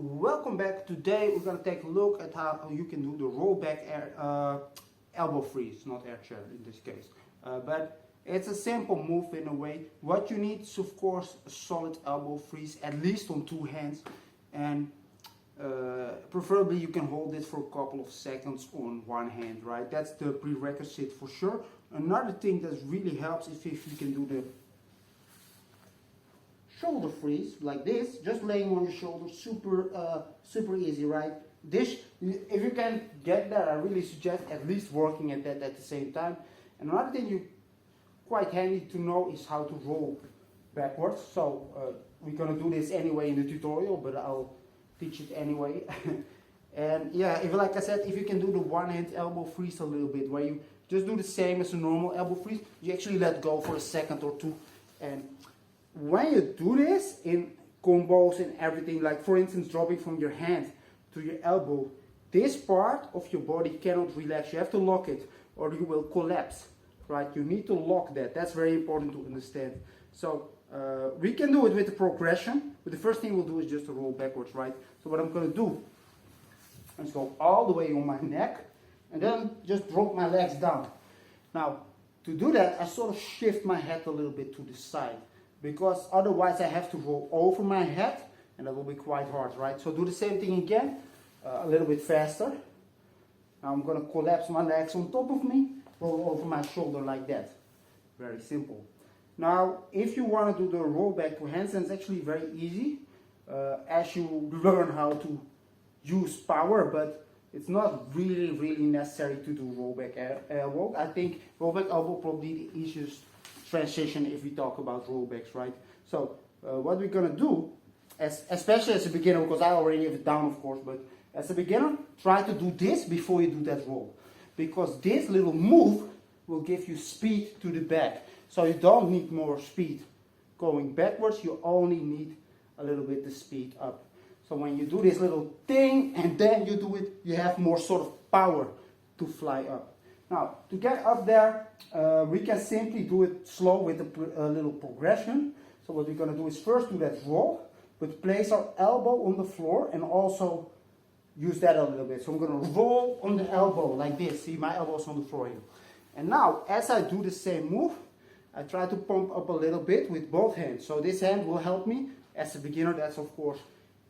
Welcome back. Today we're going to take a look at how you can do the rollback elbow freeze, not air chair in this case. But it's a simple move in a way. What you need is of course a solid elbow freeze, at least on two hands, and preferably you can hold it for a couple of seconds on one hand, right? That's the prerequisite for sure. Another thing that really helps is if you can do the shoulder freeze like this, just laying on your shoulder, super easy, right? This, if you can get that, I really suggest at least working at that at the same time. And another thing you quite handy to know is how to roll backwards. So we're gonna do this anyway in the tutorial, but I'll teach it anyway. And yeah, if like I said, if you can do the one hand elbow freeze a little bit, where you just do the same as a normal elbow freeze, you actually let go for a second or two. And when you do this in combos and everything, like for instance dropping from your hand to your elbow, this part of your body cannot relax. You have to lock it or you will collapse, right? You need to lock that. That's very important to understand. So we can do it with the progression, but the first thing we'll do is just to roll backwards, right? So what I'm going to do is go all the way on my neck and then just drop my legs down. Now to do that, I sort of shift my head a little bit to the side, because otherwise I have to roll over my head and that will be quite hard, right? So do the same thing again, a little bit faster. Now I'm going to collapse my legs on top of me, roll over my shoulder like that. Very simple. Now if you want to do the roll back to handstand, it's actually very easy as you learn how to use power, but it's not really necessary to do rollback elbow. I think rollback elbow probably the easiest transition if we talk about rollbacks, right? So what we're gonna do, especially as a beginner, because I already have it down of course, but as a beginner, try to do this before you do that roll, because this little move will give you speed to the back. So you don't need more speed going backwards, you only need a little bit the speed up. So when you do this little thing and then you do it, you have more sort of power to fly up. Now, to get up there, we can simply do it slow with a little progression. So what we're going to do is first do that roll, but place our elbow on the floor and also use that a little bit. So I'm going to roll on the elbow like this. See, my elbow's on the floor here. And now, as I do the same move, I try to pump up a little bit with both hands. So this hand will help me. As a beginner, that's of course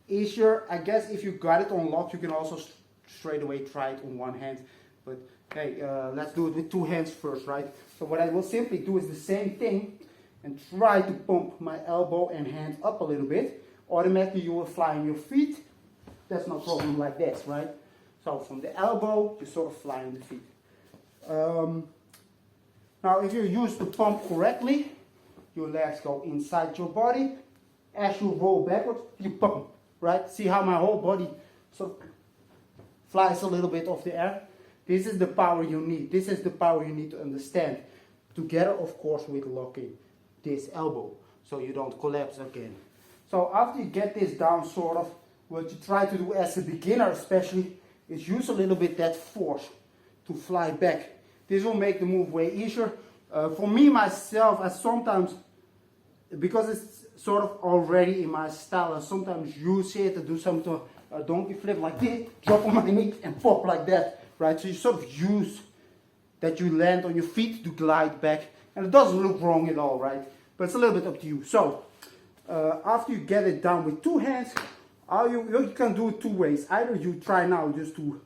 easier. I guess if you got it on lock, you can also straight away try it on one hand. But okay, let's do it with two hands first, right? So what I will simply do is the same thing and try to pump my elbow and hand up a little bit. Automatically you will fly on your feet. That's no problem like this, right? So from the elbow, you sort of fly on the feet. Now if you use the pump correctly, your legs go inside your body. As you roll backwards, you pump, right? See how my whole body sort of flies a little bit off the air? This is the power you need. This is the power you need to understand. Together, of course, with locking this elbow, so you don't collapse again. So after you get this down, sort of, what you try to do as a beginner especially, is use a little bit that force to fly back. This will make the move way easier. For me, myself, I sometimes, because it's sort of already in my style, I sometimes use it to do some donkey flip like this, drop on my knee and pop like that. Right, so you sort of use that you land on your feet to glide back, and it doesn't look wrong at all, right? But it's a little bit up to you. So after you get it down with two hands, you can do it two ways. Either you try now just to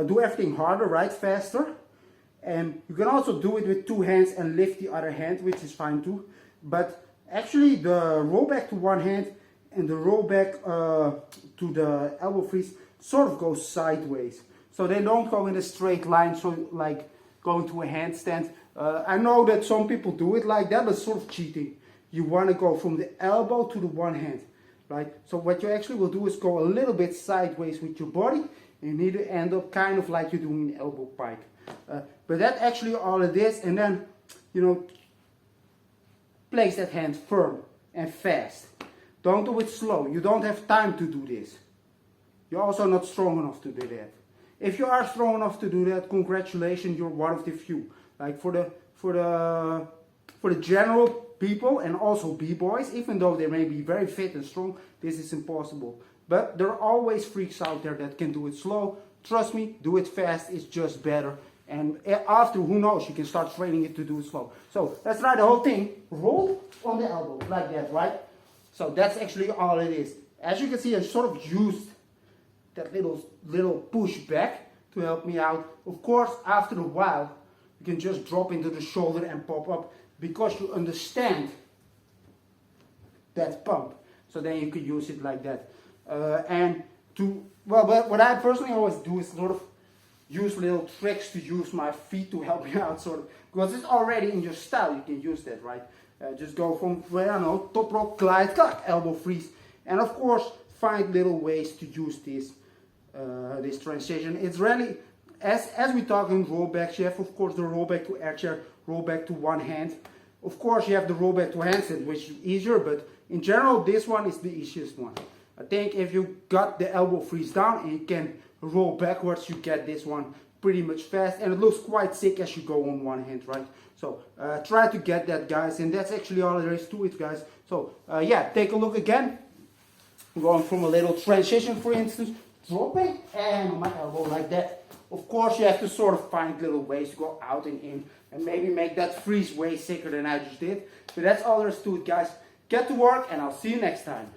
do everything harder, right, faster, and you can also do it with two hands and lift the other hand, which is fine too. But actually, the rollback to one hand and the rollback to the elbow freeze sort of goes sideways. So they don't go in a straight line, so like going to a handstand. I know that some people do it like that, but it's sort of cheating. You want to go from the elbow to the one hand, right? So what you actually will do is go a little bit sideways with your body. You need to end up kind of like you're doing an elbow pike. But that's actually all it is. And then, you know, place that hand firm and fast. Don't do it slow. You don't have time to do this. You're also not strong enough to do that. If you are strong enough to do that, congratulations, you're one of the few. Like for the general people and also b-boys, even though they may be very fit and strong, this is impossible. But there are always freaks out there that can do it slow. Trust me, do it fast, it's just better. And after, who knows, you can start training it to do it slow. So let's try the whole thing. Roll on the elbow, like that, right? So that's actually all it is. As you can see, I sort of used that little push back to help me out. Of course, after a while, you can just drop into the shoulder and pop up because you understand that pump. So then you could use it like that. But what I personally always do is sort of use little tricks to use my feet to help me out, sort of, because it's already in your style. You can use that, right? Just go from, I don't know, top rock, glide, clack, elbow freeze, and of course find little ways to use this transition. It's really, as we talk in rollbacks, you have of course the rollback to air chair, rollback to one hand. Of course you have the rollback to handstand, which is easier, but in general this one is the easiest one. I think if you got the elbow freeze down and you can roll backwards, you get this one pretty much fast, and it looks quite sick as you go on one hand, right? So try to get that, guys, and that's actually all there is to it, guys. So yeah, take a look again. I'm going from a little transition, for instance, dropping and on my elbow like that. Of course you have to sort of find little ways to go out and in and maybe make that freeze way sicker than I just did. So that's all there is to it, guys. Get to work and I'll see you next time.